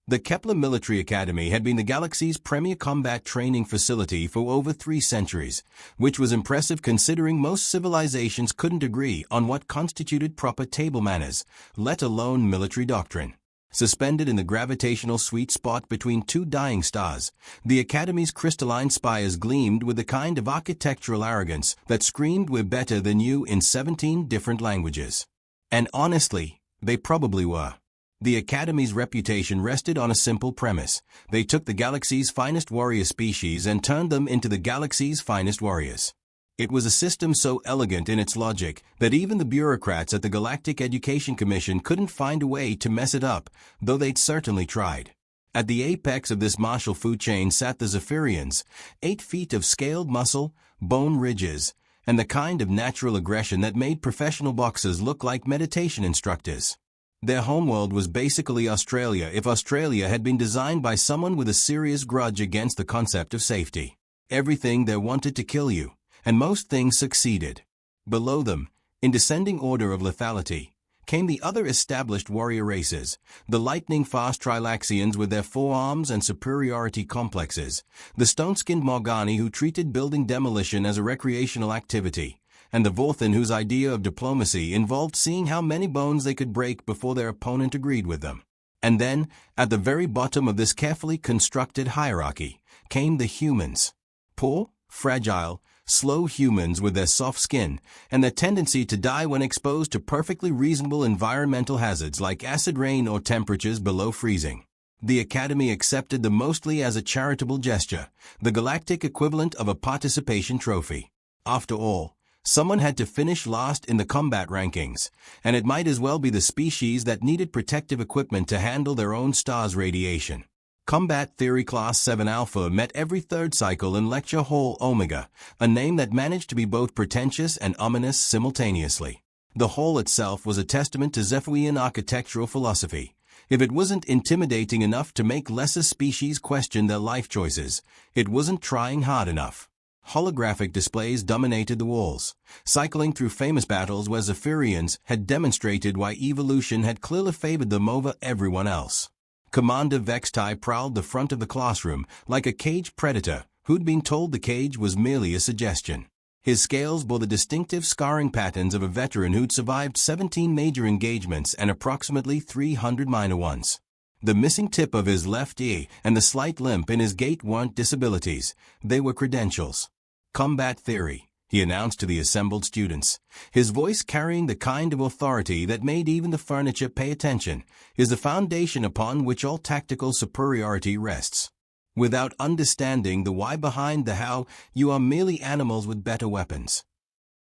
The Kepler Military Academy had been the galaxy's premier combat training facility for over 3 centuries, which was impressive considering most civilizations couldn't agree on what constituted proper table manners, let alone military doctrine. Suspended in the gravitational sweet spot between 2 dying stars, the Academy's crystalline spires gleamed with the kind of architectural arrogance that screamed "We're better than you" in 17 different languages. And honestly, they probably were. The Academy's reputation rested on a simple premise. They took the galaxy's finest warrior species and turned them into the galaxy's finest warriors. It was a system so elegant in its logic that even the bureaucrats at the Galactic Education Commission couldn't find a way to mess it up, though they'd certainly tried. At the apex of this martial food chain sat the Zephyrians, 8 feet of scaled muscle, bone ridges, and the kind of natural aggression that made professional boxers look like meditation instructors. Their homeworld was basically Australia if Australia had been designed by someone with a serious grudge against the concept of safety. Everything there wanted to kill you, and most things succeeded. Below them, in descending order of lethality, came the other established warrior races, the lightning-fast Trilaxians with their forearms and superiority complexes, the stone-skinned Morgani who treated building demolition as a recreational activity, and the Vorthan whose idea of diplomacy involved seeing how many bones they could break before their opponent agreed with them. And then, at the very bottom of this carefully constructed hierarchy, came the humans. Poor, fragile, slow humans with their soft skin and their tendency to die when exposed to perfectly reasonable environmental hazards like acid rain or temperatures below freezing. The Academy accepted them mostly as a charitable gesture, the galactic equivalent of a participation trophy. After all, someone had to finish last in the combat rankings, and it might as well be the species that needed protective equipment to handle their own star's radiation. Combat Theory Class 7 Alpha met every 3rd cycle in Lecture Hall Omega, a name that managed to be both pretentious and ominous simultaneously. The hall itself was a testament to Zephyrian architectural philosophy. If it wasn't intimidating enough to make lesser species question their life choices, it wasn't trying hard enough. Holographic displays dominated the walls, cycling through famous battles where Zephyrians had demonstrated why evolution had clearly favored them over everyone else. Commander Vextai prowled the front of the classroom like a caged predator who'd been told the cage was merely a suggestion. His scales bore the distinctive scarring patterns of a veteran who'd survived 17 major engagements and approximately 300 minor ones. The missing tip of his left ear and the slight limp in his gait weren't disabilities, they were credentials. Combat Theory, he announced to the assembled students, his voice carrying the kind of authority that made even the furniture pay attention, is the foundation upon which all tactical superiority rests. Without understanding the why behind the how, you are merely animals with better weapons.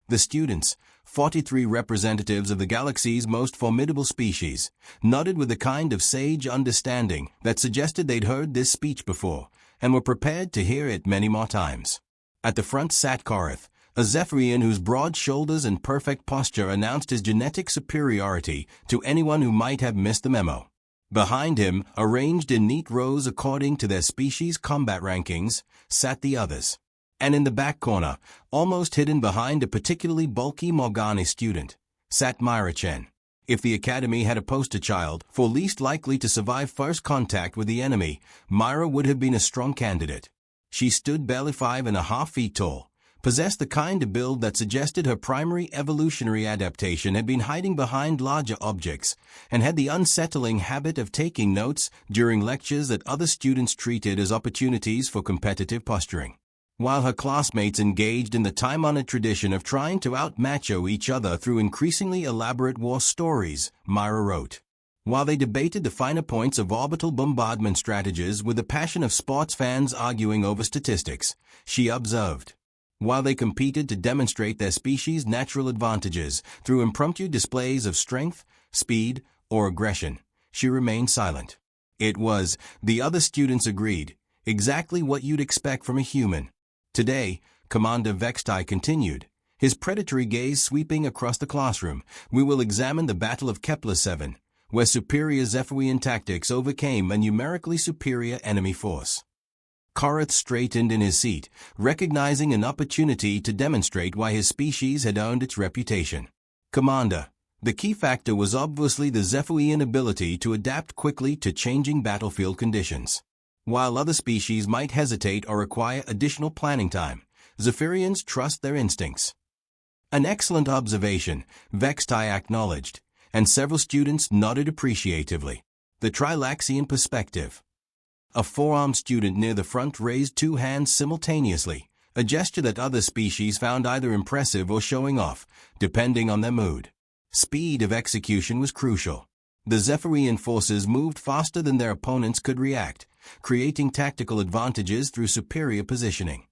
The students, 43 representatives of the galaxy's most formidable species, nodded with a kind of sage understanding that suggested they'd heard this speech before, and were prepared to hear it many more times. At the front sat Korrath, a Zephyrian whose broad shoulders and perfect posture announced his genetic superiority to anyone who might have missed the memo. Behind him, arranged in neat rows according to their species combat rankings, sat the others. And in the back corner, almost hidden behind a particularly bulky Morgani student, sat Mira Chen. If the Academy had a poster child for least likely to survive first contact with the enemy, Mira would have been a strong candidate. She stood barely 5.5 feet tall, possessed the kind of build that suggested her primary evolutionary adaptation had been hiding behind larger objects, and had the unsettling habit of taking notes during lectures that other students treated as opportunities for competitive posturing. While her classmates engaged in the time-honored tradition of trying to out-macho each other through increasingly elaborate war stories, Mira wrote. While they debated the finer points of orbital bombardment strategies with the passion of sports fans arguing over statistics, she observed. While they competed to demonstrate their species' natural advantages through impromptu displays of strength, speed, or aggression, she remained silent. It was, the other students agreed, exactly what you'd expect from a human. Today, Commander Vextai continued, his predatory gaze sweeping across the classroom, we will examine the Battle of Kepler 7, where superior Zephyrian tactics overcame a numerically superior enemy force. Korrath straightened in his seat, recognizing an opportunity to demonstrate why his species had earned its reputation. Commander, The key factor was obviously the Zephyrian ability to adapt quickly to changing battlefield conditions. While other species might hesitate or require additional planning time, Zephyrians trust their instincts. An excellent observation, Vextai acknowledged, and several students nodded appreciatively. The Trilaxian perspective. A four-armed student near the front raised two hands simultaneously, a gesture that other species found either impressive or showing off, depending on their mood. Speed of execution was crucial. The Zephyrian forces moved faster than their opponents could react, creating tactical advantages through superior positioning.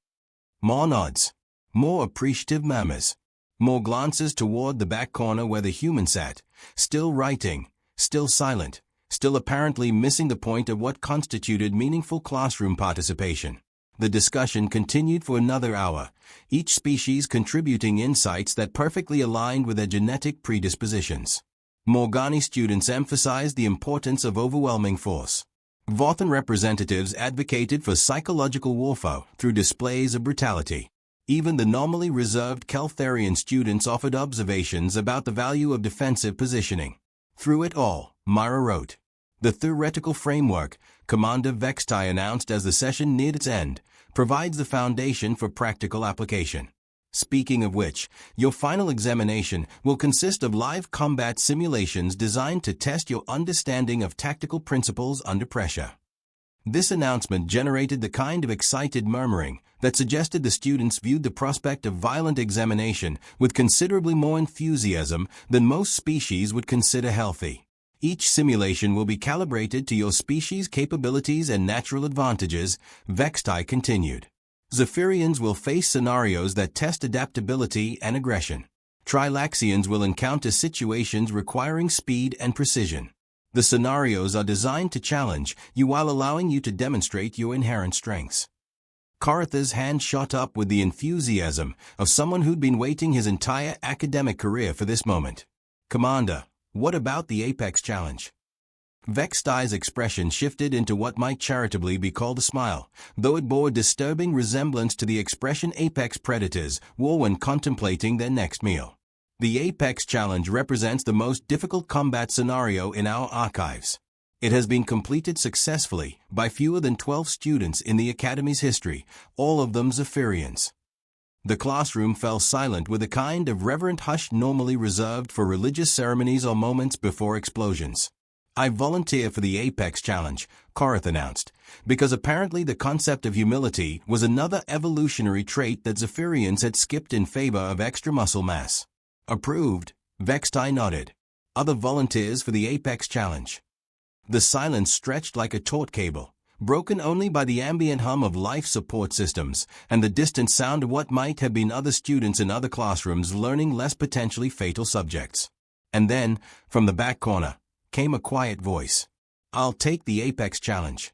More nods. More appreciative murmurs. More glances toward the back corner where the human sat, still writing, still silent, still apparently missing the point of what constituted meaningful classroom participation. The discussion continued for another hour, each species contributing insights that perfectly aligned with their genetic predispositions. Morgani students emphasized the importance of overwhelming force. Vothan representatives advocated for psychological warfare through displays of brutality. Even the normally reserved Keltharian students offered observations about the value of defensive positioning. Through it all, Mira wrote. The theoretical framework, Commander Vextai announced as the session neared its end, provides the foundation for practical application. Speaking of which, your final examination will consist of live combat simulations designed to test your understanding of tactical principles under pressure. This announcement generated the kind of excited murmuring that suggested the students viewed the prospect of violent examination with considerably more enthusiasm than most species would consider healthy. Each simulation will be calibrated to your species' capabilities and natural advantages, Vextai continued. Zephyrians will face scenarios that test adaptability and aggression. Trilaxians will encounter situations requiring speed and precision. The scenarios are designed to challenge you while allowing you to demonstrate your inherent strengths. Korrath's hand shot up with the enthusiasm of someone who'd been waiting his entire academic career for this moment. Commander, what about the Apex Challenge? Vextai's expression shifted into what might charitably be called a smile, though it bore a disturbing resemblance to the expression apex predators wore when contemplating their next meal. The Apex Challenge represents the most difficult combat scenario in our archives. It has been completed successfully by fewer than 12 students in the Academy's history, all of them Zephyrians. The classroom fell silent with a kind of reverent hush normally reserved for religious ceremonies or moments before explosions. I volunteer for the Apex Challenge, Korrath announced, because apparently the concept of humility was another evolutionary trait that Zephyrians had skipped in favor of extra muscle mass. Approved, Vextai nodded. Other volunteers for the Apex Challenge. The silence stretched like a taut cable, broken only by the ambient hum of life support systems and the distant sound of what might have been other students in other classrooms learning less potentially fatal subjects. And then, from the back corner, came a quiet voice. I'll take the Apex Challenge.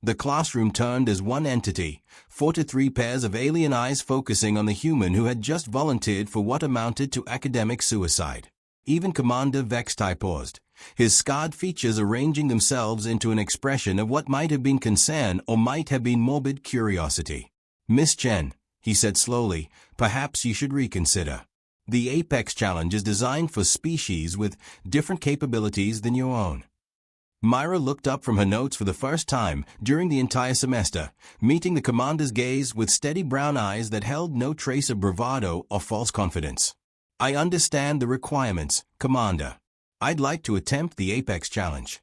The classroom turned as one entity, 4 to 3 pairs of alien eyes focusing on the human who had just volunteered for what amounted to academic suicide. Even Commander Vextai paused, his scarred features arranging themselves into an expression of what might have been concern or might have been morbid curiosity. Miss Chen, he said slowly, perhaps you should reconsider. The Apex Challenge is designed for species with different capabilities than your own. Mira looked up from her notes for the first time during the entire semester, meeting the commander's gaze with steady brown eyes that held no trace of bravado or false confidence. I understand the requirements, Commander. I'd like to attempt the Apex Challenge.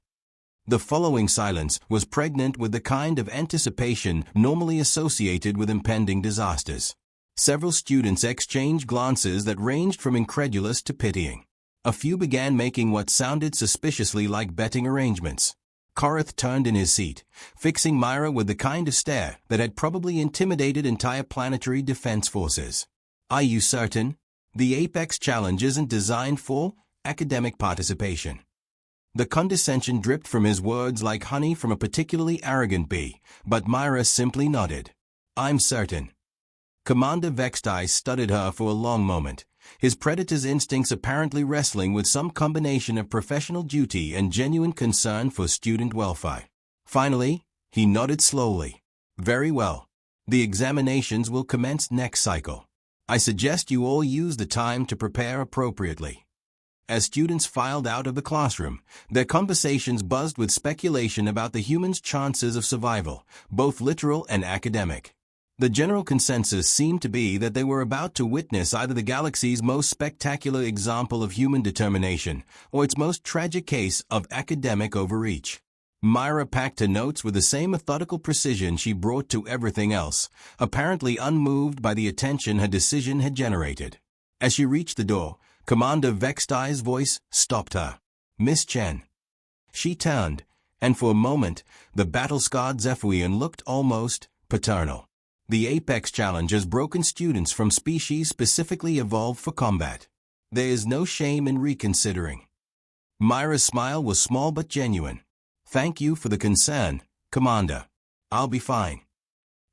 The following silence was pregnant with the kind of anticipation normally associated with impending disasters. Several students exchanged glances that ranged from incredulous to pitying. A few began making what sounded suspiciously like betting arrangements. Korrath turned in his seat, fixing Mira with the kind of stare that had probably intimidated entire planetary defense forces. Are you certain? The Apex Challenge isn't designed for academic participation. The condescension dripped from his words like honey from a particularly arrogant bee, but Mira simply nodded. I'm certain. Commander Vextai studied her for a long moment, his predator's instincts apparently wrestling with some combination of professional duty and genuine concern for student welfare. Finally, he nodded slowly. Very well. The examinations will commence next cycle. I suggest you all use the time to prepare appropriately. As students filed out of the classroom, their conversations buzzed with speculation about the humans' chances of survival, both literal and academic. The general consensus seemed to be that they were about to witness either the galaxy's most spectacular example of human determination or its most tragic case of academic overreach. Mira packed her notes with the same methodical precision she brought to everything else, apparently unmoved by the attention her decision had generated. As she reached the door, Commander Vextai's voice stopped her. "Miss Chen." She turned, and for a moment, the battle-scarred Zephyrian looked almost paternal. The Apex Challenge has broken students from species specifically evolved for combat. There is no shame in reconsidering. Mira's smile was small but genuine. "Thank you for the concern, Commander. I'll be fine."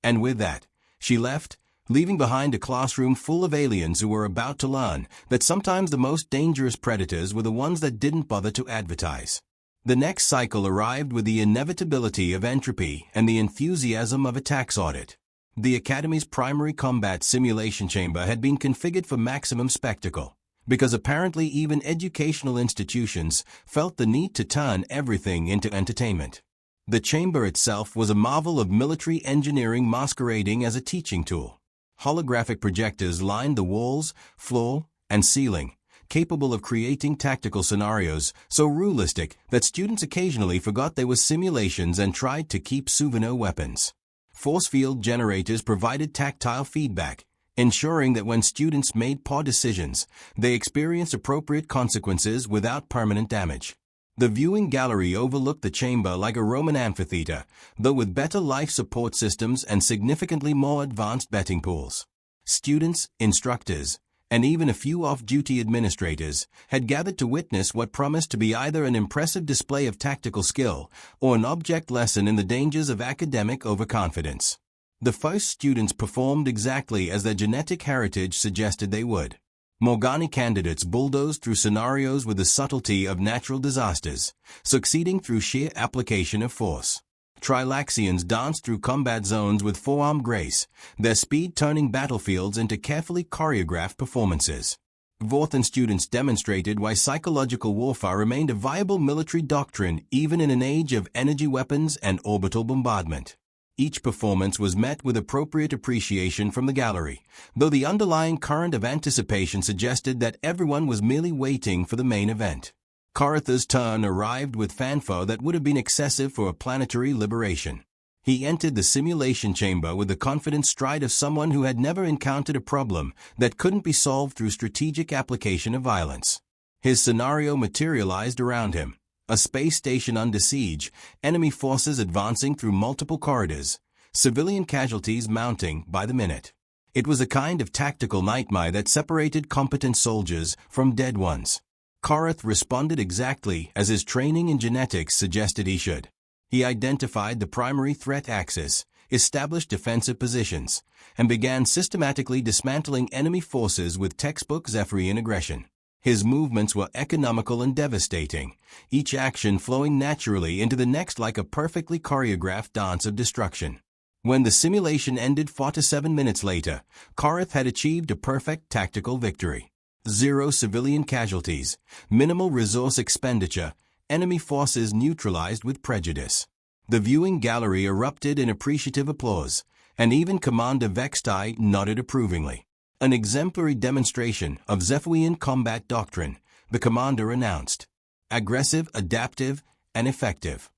And with that, she left, leaving behind a classroom full of aliens who were about to learn that sometimes the most dangerous predators were the ones that didn't bother to advertise. The next cycle arrived with the inevitability of entropy and the enthusiasm of a tax audit. The Academy's primary combat simulation chamber had been configured for maximum spectacle, because apparently even educational institutions felt the need to turn everything into entertainment. The chamber itself was a marvel of military engineering masquerading as a teaching tool. Holographic projectors lined the walls, floor, and ceiling, capable of creating tactical scenarios so realistic that students occasionally forgot they were simulations and tried to keep souvenir weapons. Force field generators provided tactile feedback, ensuring that when students made poor decisions, they experienced appropriate consequences without permanent damage. The viewing gallery overlooked the chamber like a Roman amphitheater, though with better life support systems and significantly more advanced betting pools. Students, instructors, and even a few off-duty administrators had gathered to witness what promised to be either an impressive display of tactical skill or an object lesson in the dangers of academic overconfidence. The first students performed exactly as their genetic heritage suggested they would. Morgani candidates bulldozed through scenarios with the subtlety of natural disasters, succeeding through sheer application of force. Trilaxians danced through combat zones with forearm grace, their speed turning battlefields into carefully choreographed performances. Vorthan students demonstrated why psychological warfare remained a viable military doctrine even in an age of energy weapons and orbital bombardment. Each performance was met with appropriate appreciation from the gallery, though the underlying current of anticipation suggested that everyone was merely waiting for the main event. Korrath's turn arrived with fanfare that would have been excessive for a planetary liberation. He entered the simulation chamber with the confident stride of someone who had never encountered a problem that couldn't be solved through strategic application of violence. His scenario materialized around him. A space station under siege, enemy forces advancing through multiple corridors, civilian casualties mounting by the minute. It was a kind of tactical nightmare that separated competent soldiers from dead ones. Korrath responded exactly as his training in genetics suggested he should. He identified the primary threat axis, established defensive positions, and began systematically dismantling enemy forces with textbook Zephyrian aggression. His movements were economical and devastating, each action flowing naturally into the next like a perfectly choreographed dance of destruction. When the simulation ended 47 minutes later, Korrath had achieved a perfect tactical victory. 0 civilian casualties, minimal resource expenditure, enemy forces neutralized with prejudice. The viewing gallery erupted in appreciative applause, and even Commander Vextai nodded approvingly. An exemplary demonstration of Zephyrian combat doctrine, the commander announced. Aggressive, adaptive, and effective.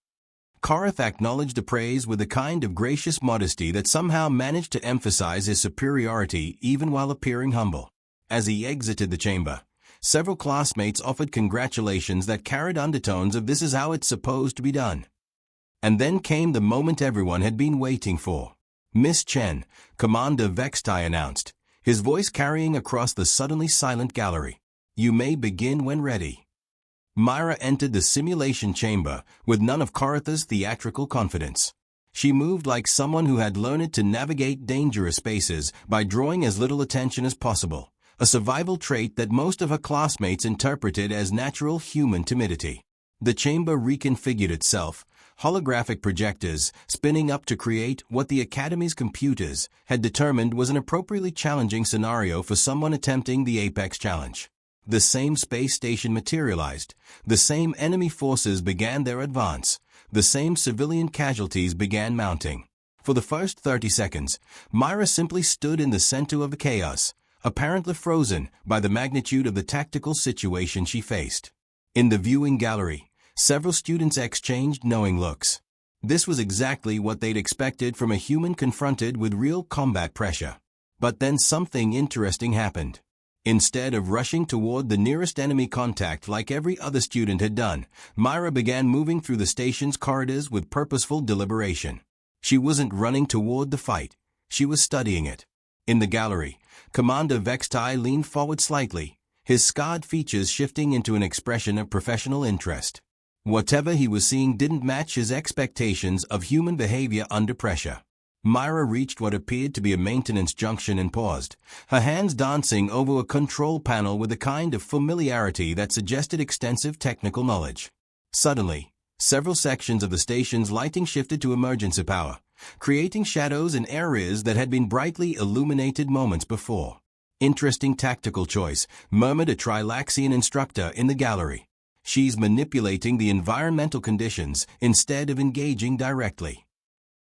Korrath acknowledged the praise with a kind of gracious modesty that somehow managed to emphasize his superiority even while appearing humble. As he exited the chamber, several classmates offered congratulations that carried undertones of "this is how it's supposed to be done." And then came the moment everyone had been waiting for. "Miss Chen," Commander Vextai announced, his voice carrying across the suddenly silent gallery. "You may begin when ready." Mira entered the simulation chamber with none of Korrath's theatrical confidence. She moved like someone who had learned to navigate dangerous spaces by drawing as little attention as possible, a survival trait that most of her classmates interpreted as natural human timidity. The chamber reconfigured itself, holographic projectors spinning up to create what the Academy's computers had determined was an appropriately challenging scenario for someone attempting the Apex Challenge. The same space station materialized. The same enemy forces began their advance. The same civilian casualties began mounting. For the first 30 seconds, Mira simply stood in the center of the chaos, apparently frozen by the magnitude of the tactical situation she faced. In the viewing gallery, several students exchanged knowing looks. This was exactly what they'd expected from a human confronted with real combat pressure. But then something interesting happened. Instead of rushing toward the nearest enemy contact like every other student had done, Mira began moving through the station's corridors with purposeful deliberation. She wasn't running toward the fight. She was studying it. In the gallery, Commander Vextai leaned forward slightly, his scarred features shifting into an expression of professional interest. Whatever he was seeing didn't match his expectations of human behavior under pressure. Mira reached what appeared to be a maintenance junction and paused, her hands dancing over a control panel with a kind of familiarity that suggested extensive technical knowledge. Suddenly, several sections of the station's lighting shifted to emergency power, creating shadows in areas that had been brightly illuminated moments before. Interesting tactical choice, murmured a Trilaxian instructor in the gallery. She's manipulating the environmental conditions instead of engaging directly.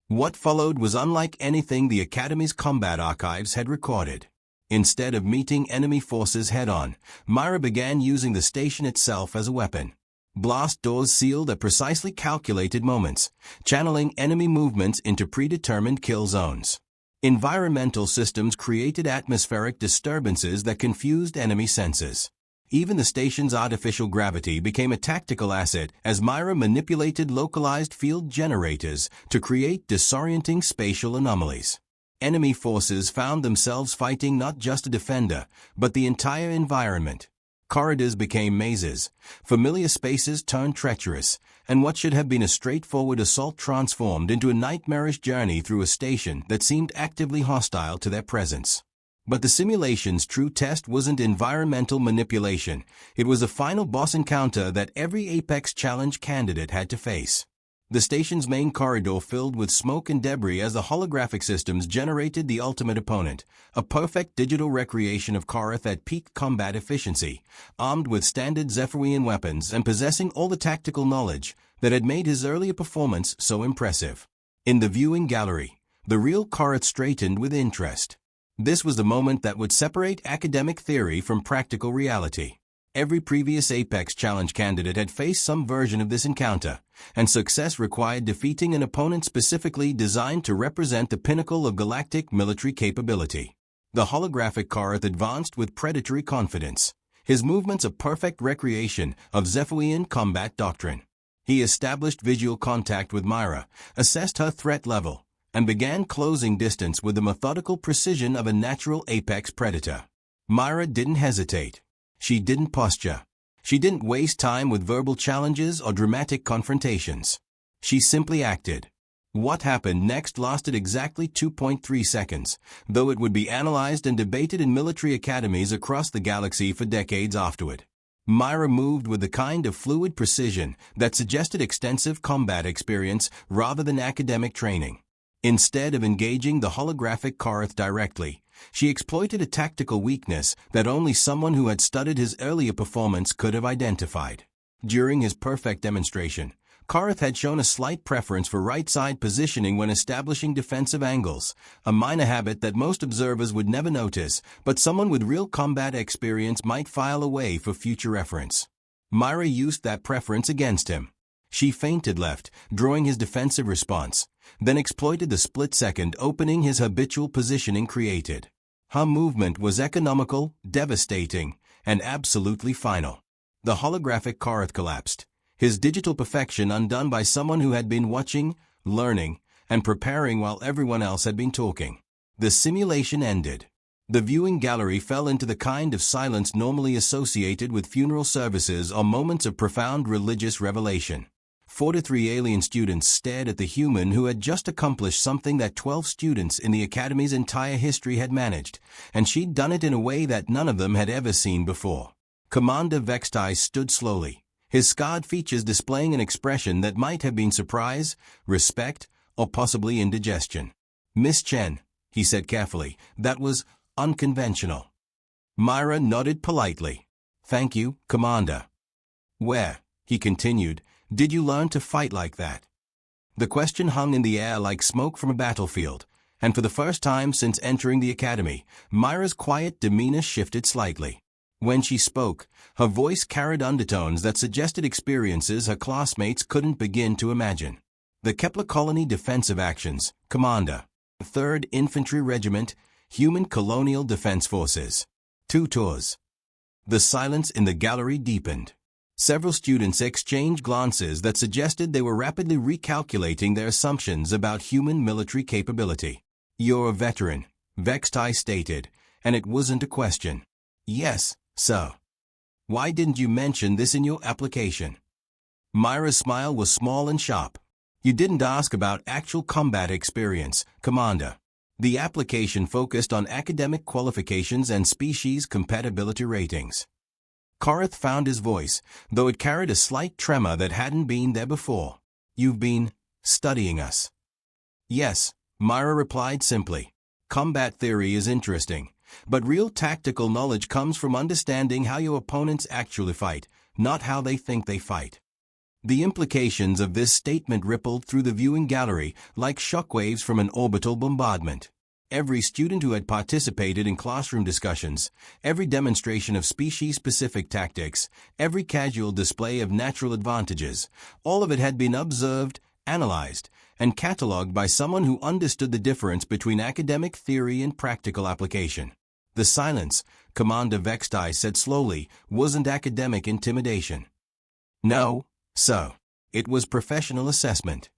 What followed was unlike anything the Academy's combat archives had recorded. Instead of meeting enemy forces head-on, Mira began using the station itself as a weapon. Blast doors sealed at precisely calculated moments, channeling enemy movements into predetermined kill zones. Environmental systems created atmospheric disturbances that confused enemy senses. Even the station's artificial gravity became a tactical asset as Mira manipulated localized field generators to create disorienting spatial anomalies. Enemy forces found themselves fighting not just a defender, but the entire environment. Corridors became mazes, familiar spaces turned treacherous, and what should have been a straightforward assault transformed into a nightmarish journey through a station that seemed actively hostile to their presence. But the simulation's true test wasn't environmental manipulation. It was a final boss encounter that every Apex Challenge candidate had to face. The station's main corridor filled with smoke and debris as the holographic systems generated the ultimate opponent, a perfect digital recreation of Korrath at peak combat efficiency, armed with standard Zephyrian weapons and possessing all the tactical knowledge that had made his earlier performance so impressive. In the viewing gallery, the real Korrath straightened with interest. This was the moment that would separate academic theory from practical reality. Every previous Apex Challenge candidate had faced some version of this encounter, and success required defeating an opponent specifically designed to represent the pinnacle of galactic military capability. The holographic Korrath advanced with predatory confidence, his movements a perfect recreation of Zephyrian combat doctrine. He established visual contact with Mira, assessed her threat level, and began closing distance with the methodical precision of a natural apex predator. Mira didn't hesitate. She didn't posture. She didn't waste time with verbal challenges or dramatic confrontations. She simply acted. What happened next lasted exactly 2.3 seconds, though it would be analyzed and debated in military academies across the galaxy for decades afterward. Mira moved with the kind of fluid precision that suggested extensive combat experience rather than academic training. Instead of engaging the holographic Korrath directly, she exploited a tactical weakness that only someone who had studied his earlier performance could have identified. During his perfect demonstration, Korrath had shown a slight preference for right-side positioning when establishing defensive angles, a minor habit that most observers would never notice, but someone with real combat experience might file away for future reference. Mira used that preference against him. She feinted left, drawing his defensive response, then exploited the split-second opening his habitual positioning created. Her movement was economical, devastating, and absolutely final. The holographic Korrath collapsed, his digital perfection undone by someone who had been watching, learning, and preparing while everyone else had been talking. The simulation ended. The viewing gallery fell into the kind of silence normally associated with funeral services or moments of profound religious revelation. 43 alien students stared at the human who had just accomplished something that 12 students in the Academy's entire history had managed, and she'd done it in a way that none of them had ever seen before. Commander Vextai stood slowly, his scarred features displaying an expression that might have been surprise, respect, or possibly indigestion. "Miss Chen," he said carefully, "that was unconventional." Mira nodded politely. "Thank you, Commander." "Where," he continued, "did you learn to fight like that?" The question hung in the air like smoke from a battlefield, and for the first time since entering the academy, Mira's quiet demeanor shifted slightly. When she spoke, her voice carried undertones that suggested experiences her classmates couldn't begin to imagine. "The Kepler Colony Defensive Actions, Commander. 3rd Infantry Regiment, Human Colonial Defense Forces. 2 tours." The silence in the gallery deepened. Several students exchanged glances that suggested they were rapidly recalculating their assumptions about human military capability. "You're a veteran," Vextai stated, and it wasn't a question. "Yes, sir." "Why didn't you mention this in your application?" Mira's smile was small and sharp. "You didn't ask about actual combat experience, Commander." The application focused on academic qualifications and species compatibility ratings. Korrath found his voice, though it carried a slight tremor that hadn't been there before. "You've been studying us." "Yes," Mira replied simply. "Combat theory is interesting, but real tactical knowledge comes from understanding how your opponents actually fight, not how they think they fight." The implications of this statement rippled through the viewing gallery like shockwaves from an orbital bombardment. Every student who had participated in classroom discussions, every demonstration of species-specific tactics, every casual display of natural advantages, all of it had been observed, analyzed, and catalogued by someone who understood the difference between academic theory and practical application. The silence, Commander Vextai said slowly, wasn't academic intimidation. "No, sir. It was professional assessment."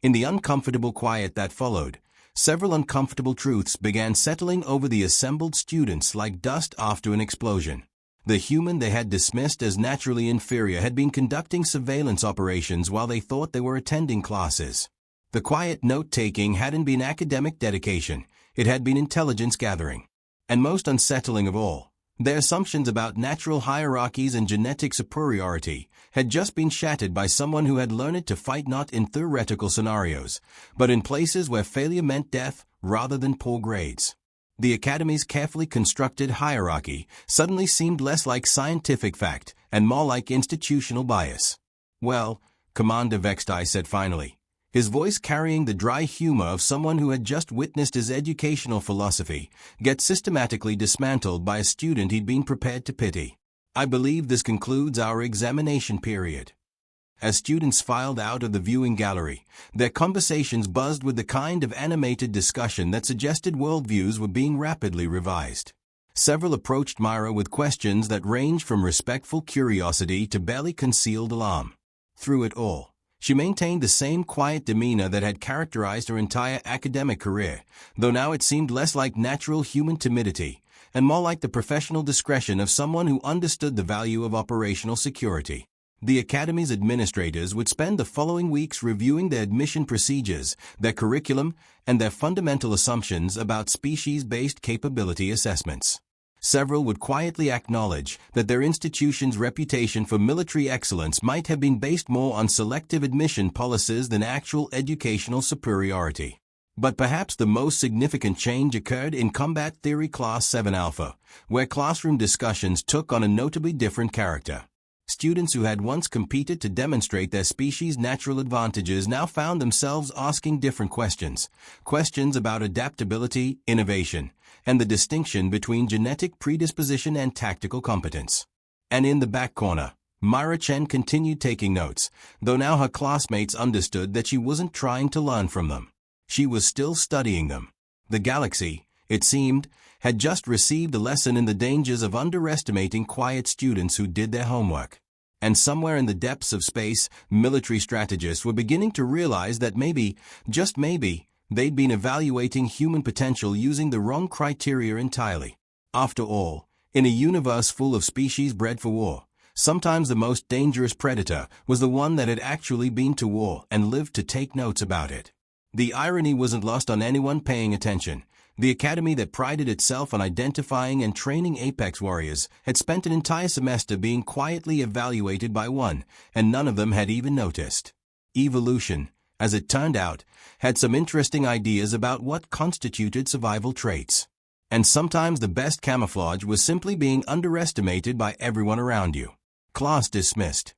In the uncomfortable quiet that followed, several uncomfortable truths began settling over the assembled students like dust after an explosion. The human they had dismissed as naturally inferior had been conducting surveillance operations while they thought they were attending classes. The quiet note-taking hadn't been academic dedication, it had been intelligence gathering. And most unsettling of all, their assumptions about natural hierarchies and genetic superiority had just been shattered by someone who had learned to fight not in theoretical scenarios, but in places where failure meant death rather than poor grades. The Academy's carefully constructed hierarchy suddenly seemed less like scientific fact and more like institutional bias. "Well," Commander Vextai said finally, his voice carrying the dry humor of someone who had just witnessed his educational philosophy get systematically dismantled by a student he'd been prepared to pity. "I believe this concludes our examination period." As students filed out of the viewing gallery, their conversations buzzed with the kind of animated discussion that suggested worldviews were being rapidly revised. Several approached Mira with questions that ranged from respectful curiosity to barely concealed alarm. Through it all, she maintained the same quiet demeanor that had characterized her entire academic career, though now it seemed less like natural human timidity and more like the professional discretion of someone who understood the value of operational security. The Academy's administrators would spend the following weeks reviewing their admission procedures, their curriculum, and their fundamental assumptions about species-based capability assessments. Several would quietly acknowledge that their institution's reputation for military excellence might have been based more on selective admission policies than actual educational superiority. But perhaps the most significant change occurred in Combat Theory Class 7 Alpha, where classroom discussions took on a notably different character. Students who had once competed to demonstrate their species' natural advantages now found themselves asking different questions about adaptability, innovation, and the distinction between genetic predisposition and tactical competence. And in the back corner, Mira Chen continued taking notes, though now her classmates understood that she wasn't trying to learn from them. She was still studying them. The galaxy, it seemed, had just received a lesson in the dangers of underestimating quiet students who did their homework. And somewhere in the depths of space, military strategists were beginning to realize that maybe, just maybe, they'd been evaluating human potential using the wrong criteria entirely. After all, in a universe full of species bred for war, sometimes the most dangerous predator was the one that had actually been to war and lived to take notes about it. The irony wasn't lost on anyone paying attention. The Academy that prided itself on identifying and training apex warriors had spent an entire semester being quietly evaluated by one, and none of them had even noticed. Evolution, as it turned out, had some interesting ideas about what constituted survival traits. And sometimes the best camouflage was simply being underestimated by everyone around you. Class dismissed.